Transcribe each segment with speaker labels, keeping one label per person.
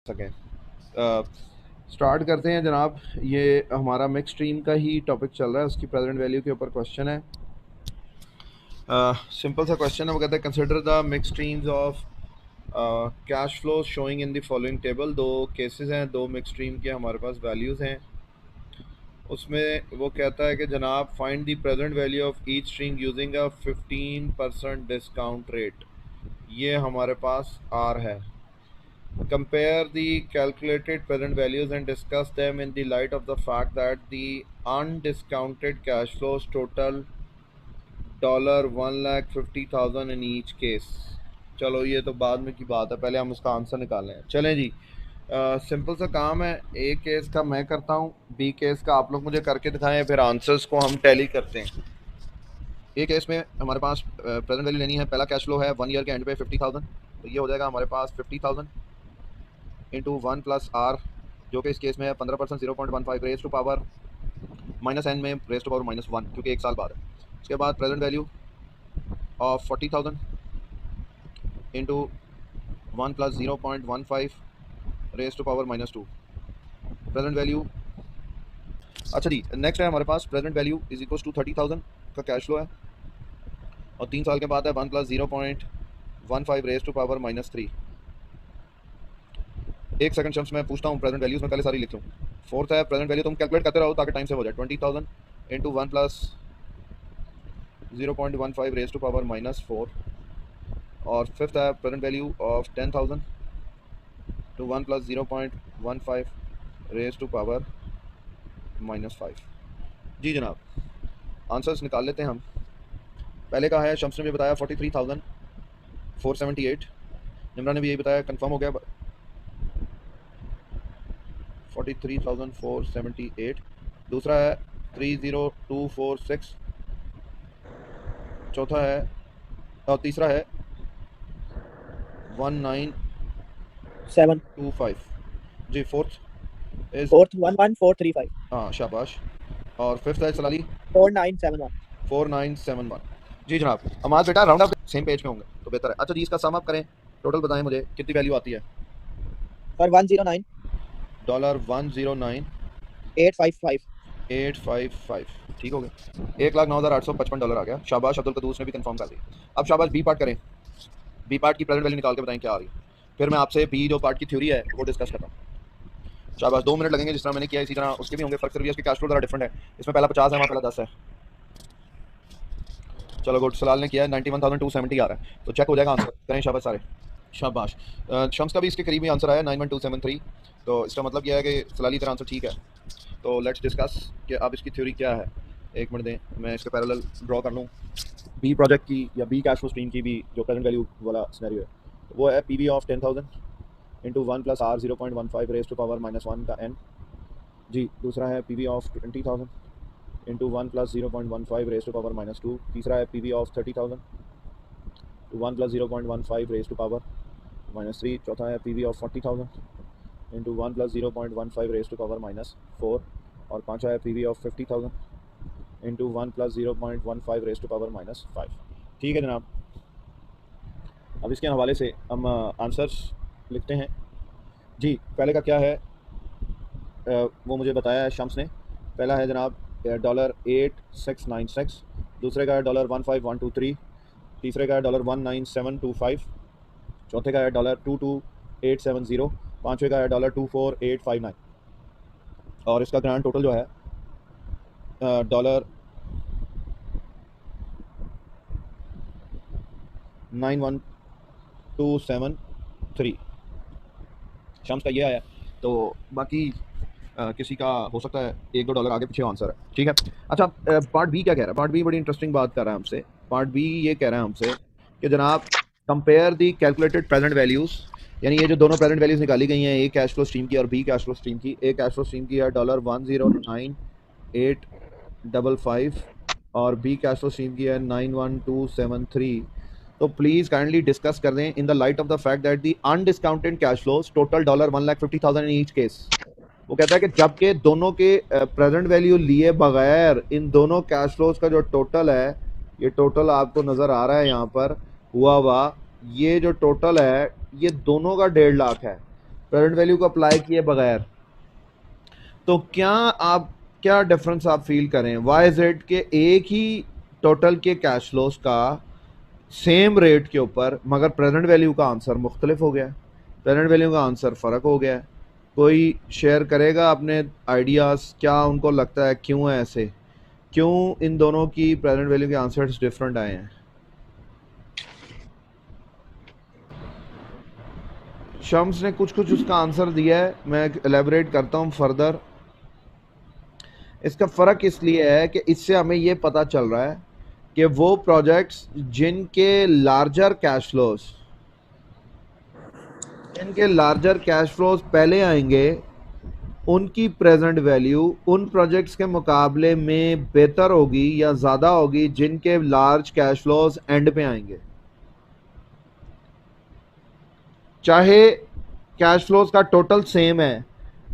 Speaker 1: सकें। स्टार्ट करते हैं जनाब। ये हमारा मिक्स स्ट्रीम का ही टॉपिक चल रहा है, उसकी प्रेजेंट वैल्यू के ऊपर क्वेश्चन है। सिंपल सा क्वेश्चन है, वो कहता है consider the mix streams of cash flow showing in the following table. दो केसेस हैं, दो मिक्स स्ट्रीम के हमारे पास वैल्यूज़ हैं। उसमें वो कहता है कि जनाब find the present value of each stream using a 15% discount rate. ये हमारे पास आर है। Compare the calculated present values and discuss them in the light of the fact that the undiscounted cash flows total $1,50,000 in each case। चलो ये तो बाद में की बात है, पहले हम उसका आंसर निकालें। चलें जी, सिंपल सा काम है। ए केस का मैं करता हूँ, बी केस का आप लोग मुझे करके दिखाएं, फिर आंसर्स को हम टैली करते हैं। ए केस में हमारे पास प्रेजेंट वैल्यू लेनी है। पहला कैश फ्लो है 1 ईयर के एंड पे 50,000, तो ये हो जाएगा हमारे पास 50,000 इंटू 1 प्लस आर, जो कि इस केस में है 15% 0.15 raise to power minus n में रेस टू पावर -1, क्योंकि एक साल बाद है। उसके बाद present value of 40,000 into 1 plus 0.15 raise to power -2 present value. अच्छा जी, नेक्स्ट है हमारे पास present value is equal to 30,000 का कैश फ्लो है, और 3 साल के बाद है 1 प्लस 0.15 रेस टू पावर -3। एक सेकंड शम्स मैं पूछता हूँ प्रेजेंट वैल्यूज में पहले सारी लिख लूँ। फोर्थ है प्रेजेंट वैल्यू, तुम कैलकुलेट करते रहो ताकि टाइम से हो जाए। 20,000 into 1 plus 0.15 raise to power -4। और फिफ्थ है present value of 10,000 to 1 plus 0.15 raise to power -5। जी जनाब, आंसर्स निकाल लेते हैं हम। पहले का है, शम्स ने भी बताया 43,478, निमरा ने भी यही बताया, कंफर्म हो गया 43,478। दूसरा है 30,246, चौथा है और तीसरा है 1925। जी फोर्थ इज
Speaker 2: 11435।
Speaker 1: हाँ शाबाश। और फिफ्थ है सलाली
Speaker 2: 4971।
Speaker 1: 4971। जी जनाब, अमाद बेटा राउंड अप सेम पेज पे होंगे तो बेहतर है। अच्छा जी, इसका सम अप करें, टोटल बताएं मुझे कितनी वैल्यू आती है।
Speaker 2: सर $109
Speaker 1: $109
Speaker 2: 855।
Speaker 1: 855, ठीक हो गया। $1,09,855 आ गया। शाबाश, अब्दुल कदूस ने भी कंफर्म कर दिया। अब शाबाश बी पार्ट करें। बी पार्ट की प्रेजेंट वैल्यू निकाल के बताएं क्या आ रही है, फिर मैं आपसे बी जो पार्ट की थ्योरी है वो डिस्कस करता हूँ। शाबाश, 2 मिनट लगेंगे, जिस तरह मैंने किया इसी तरह उसके भी होंगे। फर्क सिर्फ उसकी कैश फ्लो जरा डिफरेंट है, इसमें पहला 50 है, वहाँ पहला 10 है। चलो गुड, सलाल ने किया है 91,270 आ रहा है, तो चेक हो जाएगा आंसर। करें शाबाश सारे, शाबाश। शम्स का भी इसके करीब ही आंसर आया 91,273, तो इसका मतलब यह है कि सलाली तरह आंसर ठीक है। तो लेट्स डिस्कस कि अब इसकी थ्योरी क्या है। एक मिनट दें, मैं इसके पैरेलल ड्रॉ कर लूँ बी प्रोजेक्ट की या बी कैश फ्लो स्ट्रीम की भी जो प्रेजेंट वैल्यू वाला सिनेरियो है। वो है P V of 10,000 into 1 plus R 0.15 raise to power -1 का एन। जी दूसरा है P V of 20,000 into 1 plus 0.15 raise to power -2। तीसरा है P V of 30,000 to 1 plus 0.15 raise to power -3। चौथा है P V of 40,000 into 1 plus 0.15 raise to power -4। और पाँचवा है P V of 50,000 into 1 plus 0.15 raise to power -5। ठीक है जनाब, अब इसके हवाले से हम आंसर्स लिखते हैं। जी पहले का क्या है, वो मुझे बताया है शम्स ने। पहला है जनाब $8696, दूसरे का है $15123, तीसरे का है $19725, चौथे का है $22870, पाँचवें का है $24859। और इसका ग्रांड टोटल जो है $91273। शम्स का ये आया, तो बाकी किसी का हो सकता है $1-2 आगे पीछे आंसर है। ठीक है। अच्छा, पार्ट बी क्या कह रहा है? पार्ट बी बड़ी इंटरेस्टिंग बात कर रहा है हमसे। पार्ट बी ये कह रहा है हमसे कि जनाब कंपेयर दी कैलकुलेटेड प्रेजेंट वैल्यूज़, यानी ये जो दोनों प्रेजेंट वैल्यूज़ निकाली गई हैं, ए कैश फ्लो स्ट्रीम की और बी कैश फ्लो स्ट्रीम की। ए कैश फ्लो स्ट्रीम की है $109,855 और बी कैश फ्लो स्ट्रीम की है 91273। तो प्लीज़ काइंडली डिस्कस कर दें in the light of the fact that the undiscounted cash flows total $1,50,000 in each case. वो कहता है कि जबकि दोनों के प्रेजेंट वैल्यू लिए बगैर इन दोनों कैश फ्लोज का जो टोटल है, ये टोटल आपको नज़र आ रहा है यहाँ पर हुआ, ये जो टोटल है ये दोनों का 1.5 लाख है। प्रेजेंट वैल्यू को अप्लाई किए बगैर, तो क्या डिफरेंस आप फील करें? वाई इज इट के एक ही टोटल के कैश फ्लोज का सेम रेट के ऊपर मगर प्रेजेंट वैल्यू का आंसर मुख्तलिफ हो गया, प्रेजेंट वैल्यू का आंसर फ़र्क हो गया? कोई शेयर करेगा अपने आइडियाज़, क्या उनको लगता है क्यों है ऐसे, क्यों इन दोनों की प्रेजेंट वैल्यू के आंसर्स डिफरेंट आए हैं? शम्स ने कुछ उसका आंसर दिया है, मैं एलेबरेट करता हूँ फर्दर। इसका फ़र्क इसलिए है कि इससे हमें ये पता चल रहा है कि वो प्रोजेक्ट्स जिनके लार्जर कैश फ्लोज पहले आएंगे, उनकी प्रेजेंट वैल्यू उन प्रोजेक्ट्स के मुकाबले में बेहतर होगी या ज़्यादा होगी जिनके लार्ज कैश फ्लोज एंड पे आएंगे। चाहे कैश फ्लोज का टोटल सेम है,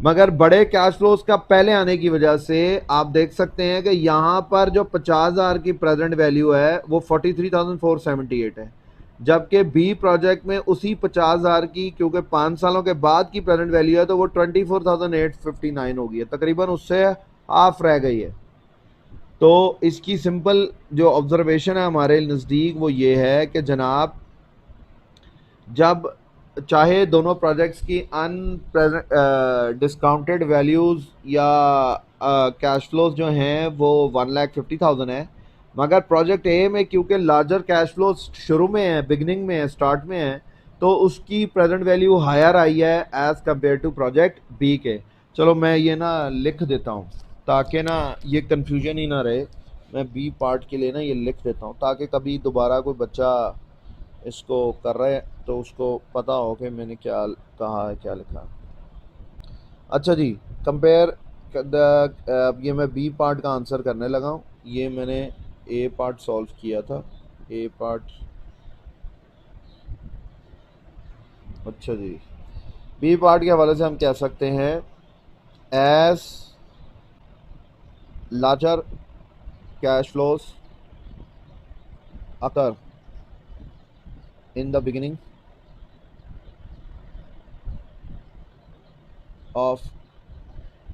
Speaker 1: मगर बड़े कैश फ्लोज का पहले आने की वजह से आप देख सकते हैं कि यहाँ पर जो 50,000 की प्रेजेंट वैल्यू है वो 43,478 है, जबकि बी प्रोजेक्ट में उसी 50,000 की, क्योंकि 5 सालों के बाद की प्रेजेंट वैल्यू है, तो वो 24,859 हो गई है, तकरीबन उससे हाफ रह गई है। तो इसकी सिंपल जो ऑब्जर्वेशन है हमारे नज़दीक वो ये है कि जनाब, जब चाहे दोनों प्रोजेक्ट्स की डिस्काउंटेड वैल्यूज़ या कैश फ्लोज जो हैं वो 1,50,000 है, मगर प्रोजेक्ट ए में क्योंकि लार्जर कैश फ्लोज शुरू में है, बिगनिंग में है, स्टार्ट में है, तो उसकी प्रेजेंट वैल्यू हायर आई है as compared to project B के। चलो मैं ये ना लिख देता हूँ ताकि ना ये कन्फ्यूजन ही ना रहे। मैं बी पार्ट के लिए ना ये लिख देता हूँ ताकि कभी दोबारा कोई बच्चा इसको कर रहे तो उसको पता हो कि मैंने क्या कहा है, क्या लिखा है। अच्छा जी, कंपेयर ये मैं बी पार्ट का आंसर करने लगा हूँ। ये मैंने ए पार्ट सॉल्व किया था, ए पार्ट। अच्छा जी, बी पार्ट के हवाले से हम कह सकते हैं as larger cash flows occur in the beginning of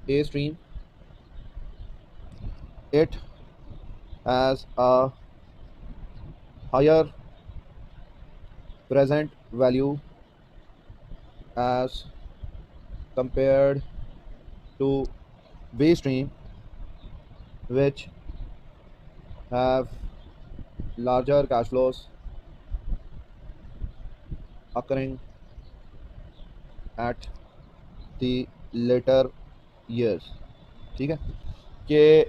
Speaker 1: a stream, it has a higher present value as compared to B stream, which have larger cash flows occurring at the later years। ठीक है कि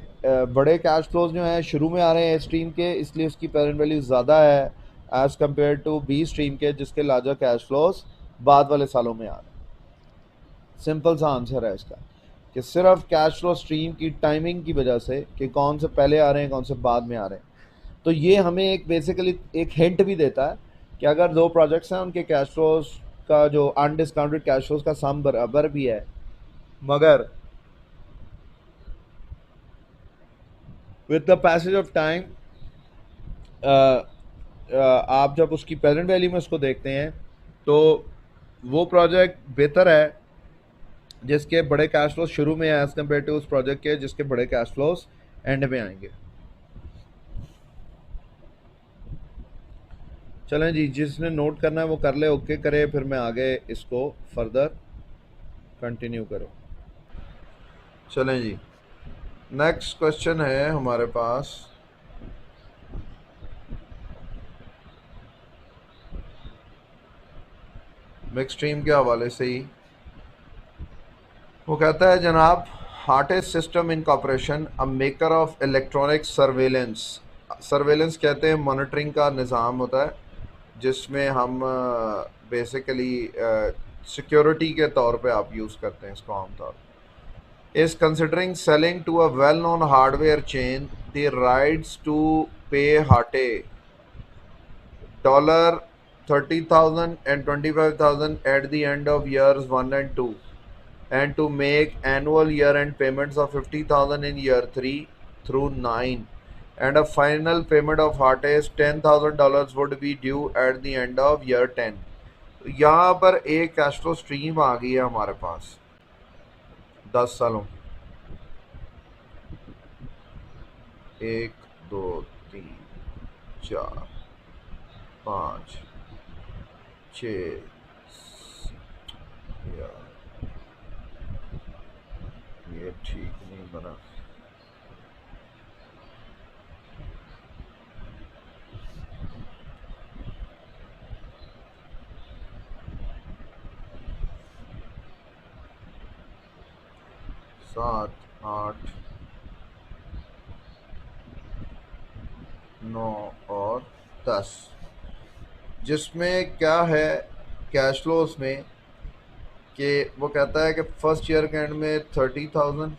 Speaker 1: बड़े cash flows जो हैं शुरू में आ रहे हैं स्ट्रीम के, इसलिए उसकी प्रेजेंट वैल्यू ज़्यादा है as compared to B stream के, जिसके लार्जर कैश फ्लोज बाद वाले सालों में आ रहे हैं। सिंपल सा आंसर है इसका कि सिर्फ कैश फ्लो स्ट्रीम की टाइमिंग की वजह से कि कौन से पहले आ रहे हैं कौन से बाद में आ रहे हैं, तो ये हमें एक बेसिकली एक हिंट भी देता है कि अगर दो प्रोजेक्ट्स हैं उनके कैश फ्लोज का जो अनडिस्काउंटेड कैश फ्लोज का सम बराबर भी है, मगर with the passage of time आप जब उसकी प्रेजेंट वैल्यू में उसको देखते हैं तो वो प्रोजेक्ट बेहतर है जिसके बड़े कैश फ्लोज शुरू में है एज़ कम्पेयर टू उस प्रोजेक्ट के जिसके बड़े कैश फ्लोज एंड में आएंगे। चलें जी, जिसने नोट करना है वो कर ले, ओके करे, फिर मैं आगे इसको फर्दर कंटिन्यू करूँ। चलें जी, नेक्स्ट क्वेश्चन है हमारे पास। मिक्स स्ट्रीम के हवाले से ही वो कहता है जनाब, heartiest system incorporation a maker of electronic surveillance कहते हैं, मॉनिटरिंग का निज़ाम होता है जिसमें हम बेसिकली सिक्योरिटी के तौर पे आप यूज़ करते हैं इसको आमतौर पर। Is considering selling to a well known hardware chain the rights to pay हाटे $30,000 and $25,000 at the end of years 1 and 2, and to make annual year-end payments of $50,000 in year 3 through 9, and a final payment of Hartes $10,000 would be due at the end of year 10. यहाँ पर एक cash flow stream आ गई है हमारे पास 10 सालों, 1 2 3 4 5 6 यार ये ठीक नहीं बना। सात, 8, 9 और 10, जिसमें क्या है कैश फ्लोस में कि वो कहता है कि फर्स्ट ईयर के एंड में 30,000,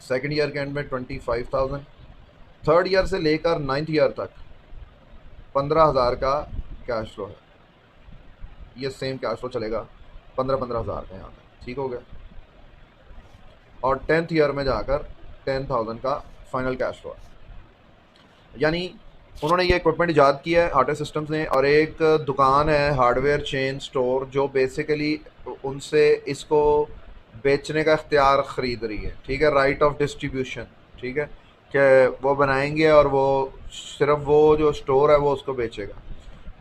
Speaker 1: सेकेंड ईयर के एंड में 25,000, थर्ड ईयर से लेकर 9th ईयर तक 15,000 का कैश फ्लो है। ये सेम कैश फ्लो चलेगा 15,000 का यहाँ पे, ठीक हो गया। और 10th ईयर में जाकर 10,000 का फाइनल कैश फ्लो है। यानी उन्होंने ये इक्विपमेंट ईजाद किया है हार्डवेयर सिस्टम्स ने, और एक दुकान है हार्डवेयर चेन स्टोर जो बेसिकली उनसे इसको बेचने का इख्तियार ख़रीद रही है, ठीक है, राइट ऑफ डिस्ट्रीब्यूशन, ठीक है, कि वो बनाएंगे और वो सिर्फ वो जो स्टोर है वो उसको बेचेगा,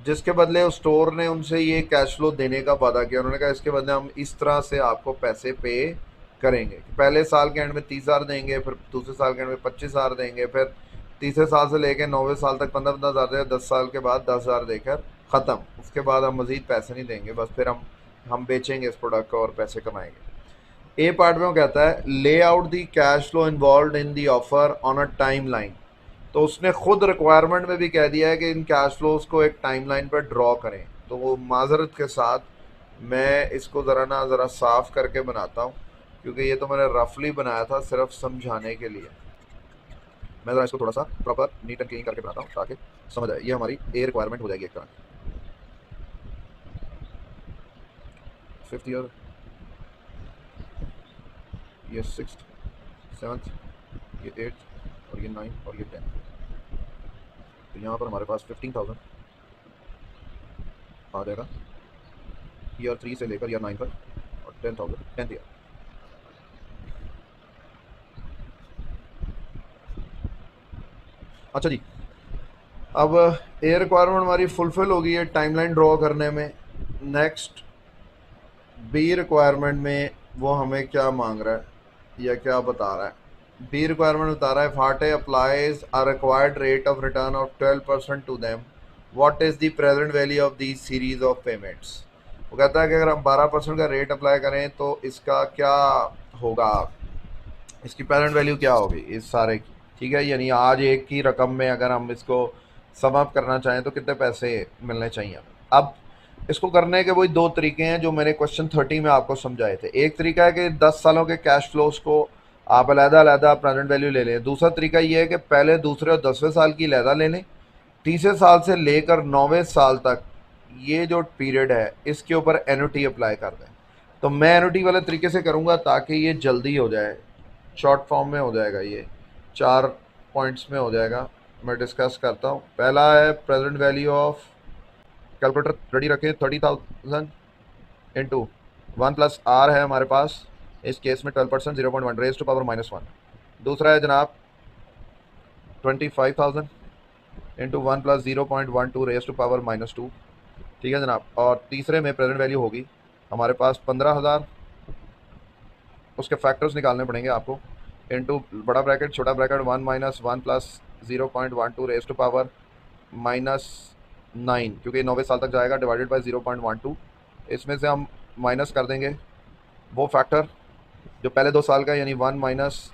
Speaker 1: जिसके बदले उस स्टोर ने उनसे ये कैश फ्लो देने का वादा किया। उन्होंने कहा इसके बदले हम इस तरह से आपको पैसे पे करेंगे, पहले साल के एंड में 30,000 देंगे, फिर दूसरे साल के एंड में 25,000 देंगे, फिर तीसरे साल से लेकर 9वें साल तक 15,000 देकर 10 साल के बाद 10,000 देकर ख़त्म। उसके बाद हम मज़ीद पैसे नहीं देंगे, बस फिर हम बेचेंगे इस प्रोडक्ट को और पैसे कमाएंगे। ए पार्ट में वो कहता है ले out the cash flow involve in the offer on a time line. तो उसने खुद रिक्वायरमेंट में भी कह दिया है कि इन कैश फ्लोज को एक टाइम लाइन पर ड्रॉ करें। तो वो माजरत के साथ मैं इसको ज़रा साफ़ करके बनाता हूँ, क्योंकि ये तो मैंने रफली बनाया था सिर्फ समझाने के लिए। मैं ज़रा इसको थोड़ा सा प्रॉपर नीट एंड क्लीन करके बनाता हूँ ताकि समझ आए। ये हमारी ए रिक्वायरमेंट हो जाएगी एक तरह की। 5th ईयर, ये 6th, 7th, ये 8th और ये 9 और ये 10। तो यहाँ पर हमारे पास 15,000 आ जाएगा ईयर 3 से लेकर ईयर 9 तक, और 10,000 10th ईयर। अच्छा जी, अब ए रिक्वायरमेंट हमारी फुलफिल हो गई है टाइमलाइन ड्रॉ करने में। नेक्स्ट बी रिक्वायरमेंट में वो हमें क्या मांग रहा है या क्या बता रहा है। बी रिक्वायरमेंट बता रहा है फाटे applies a required rate of return of 12% to them, what is the present value of the series of payments. वो कहता है कि अगर हम 12% का रेट अप्लाई करें तो इसका क्या होगा, इसकी प्रेजेंट वैल्यू क्या होगी इस सारे की, ठीक है। यानी आज एक की रकम में अगर हम इसको सम अप करना चाहें तो कितने पैसे मिलने चाहिए। अब इसको करने के वही दो तरीके हैं जो मैंने क्वेश्चन 30 में आपको समझाए थे। एक तरीका है कि 10 सालों के कैश फ्लोज को आप अलग-अलग प्रेजेंट वैल्यू ले लें। दूसरा तरीका ये है कि पहले दूसरे और 10वें साल की अलग ले लें, तीसरे साल से लेकर 9वें साल तक ये जो पीरियड है इसके ऊपर एनुटी अप्लाई कर दें। तो मैं एनुटी वाले तरीके से करूँगा ताकि ये जल्दी हो जाए, शॉर्ट फॉर्म में हो जाएगा, ये 4 पॉइंट्स में हो जाएगा। मैं डिस्कस करता हूँ। पहला है present value of, calculator ready रखें, 30,000 इंटू 1 प्लस आर है हमारे पास, इस केस में 12% 0.1 रेज टू पावर -1। दूसरा है जनाब 25,000 into 1 plus 0.12 raise to power -2, ठीक है जनाब। और तीसरे में प्रेजेंट वैल्यू होगी हमारे पास 15,000, उसके फैक्टर्स निकालने पड़ेंगे आपको, इंटू बड़ा ब्रैकेट छोटा bracket 1 minus 1 plus 0.12 raise to power -9, क्योंकि 9वें साल तक जाएगा, डिवाइडेड बाय 0.12। इसमें से हम माइनस कर देंगे वो फैक्टर जो पहले 2 साल का, यानी 1 minus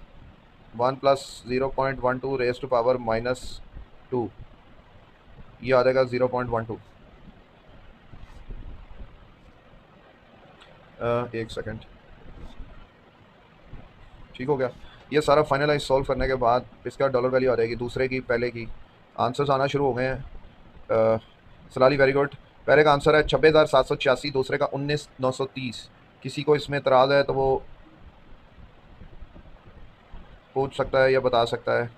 Speaker 1: 1 plus 0.12 raise to power -2, ये आ जाएगा 0.12। एक सेकेंड, ठीक हो गया। ये सारा फाइनलाइज सॉल्व करने के बाद इसका डॉलर वैल्यू आ जाएगी, दूसरे की पहले की आंसर्स आना शुरू हो गए हैं। सलाली वेरी गुड। पहले का आंसर है 26,786, दूसरे का 19,930। किसी को इसमें एतराज़ है तो वो पूछ सकता है या बता सकता है।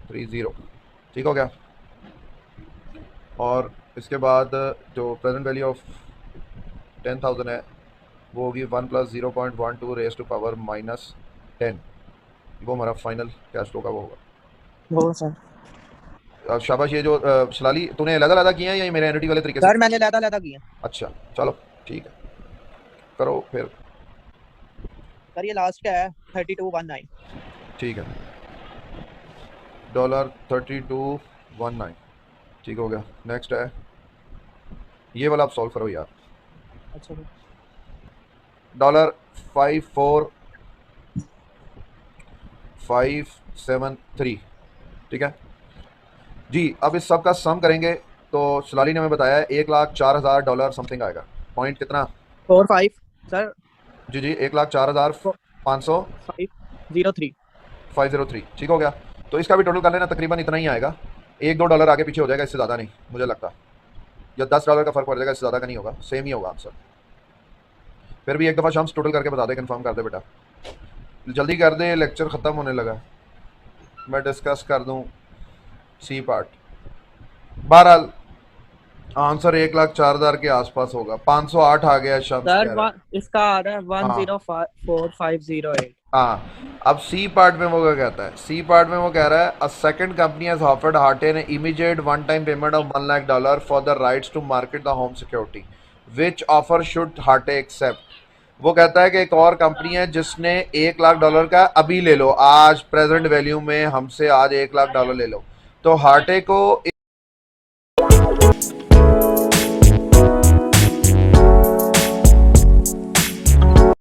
Speaker 1: 30, ठीक हो गया। और इसके बाद जो प्रेजेंट वैल्यू ऑफ 10,000 है वो होगी 1 + 0.12 रेज टू पावर -10। वो हमारा फाइनल कैश फ्लो का वो होगा।
Speaker 2: वो सर।
Speaker 1: अब शाबाश। ये जो सलाली तूने अलग-अलग किया है या ये मेरे एनुटी वाले तरीके से?
Speaker 2: सर मैंने लैदा किया।
Speaker 1: अच्छा चलो ठीक है, करो फिर।
Speaker 2: सर ये लास्ट का है 3219।
Speaker 1: ठीक है, $3219 ठीक हो गया। नेक्स्ट है ये वाला, आप सॉल्व करो यार।
Speaker 2: अच्छा सर।
Speaker 1: $54573 ठीक है जी। अब इस सब का सम करेंगे तो सलाली ने हमें बताया है $1,04,000 समथिंग आएगा। पॉइंट कितना?
Speaker 2: 45 सर।
Speaker 1: जी जी, 1,04,503
Speaker 2: 503।
Speaker 1: 503 ठीक हो गया। तो इसका भी टोटल कर लेना, तकरीबन इतना ही आएगा। $1-2 आगे पीछे हो जाएगा, इससे ज़्यादा नहीं मुझे लगता, या $10 का फ़र्क पड़ जाएगा, इससे ज़्यादा का नहीं होगा, सेम ही होगा आंसर। फिर भी एक दफ़ा शम्स टोटल करके बता दे, कंफर्म कर दे बेटा, जल्दी कर दे, लेक्चर ख़त्म होने लगा। मैं डिस्कस कर दूँ सी पार्ट। बहरहाल आंसर 1,04,000 के आसपास होगा। 508 आ गया शम्स कह रहा है।
Speaker 2: इसका आ रहा है
Speaker 1: हाँ
Speaker 2: 104508।
Speaker 1: हाँ। अब सी पार्ट में वो क्या कहता है? सी पार्ट में वो कह रहा है, a second company has offered Harte an immediate one time payment of $1,00,000 for the rights to market the home security, which offer should Harte accept. वो कहता है कि एक और कंपनी है जिसने $1,00,000 का अभी ले लो, आज प्रेजेंट वैल्यू में हमसे आज $1,00,000 ले लो, तो हार्टे को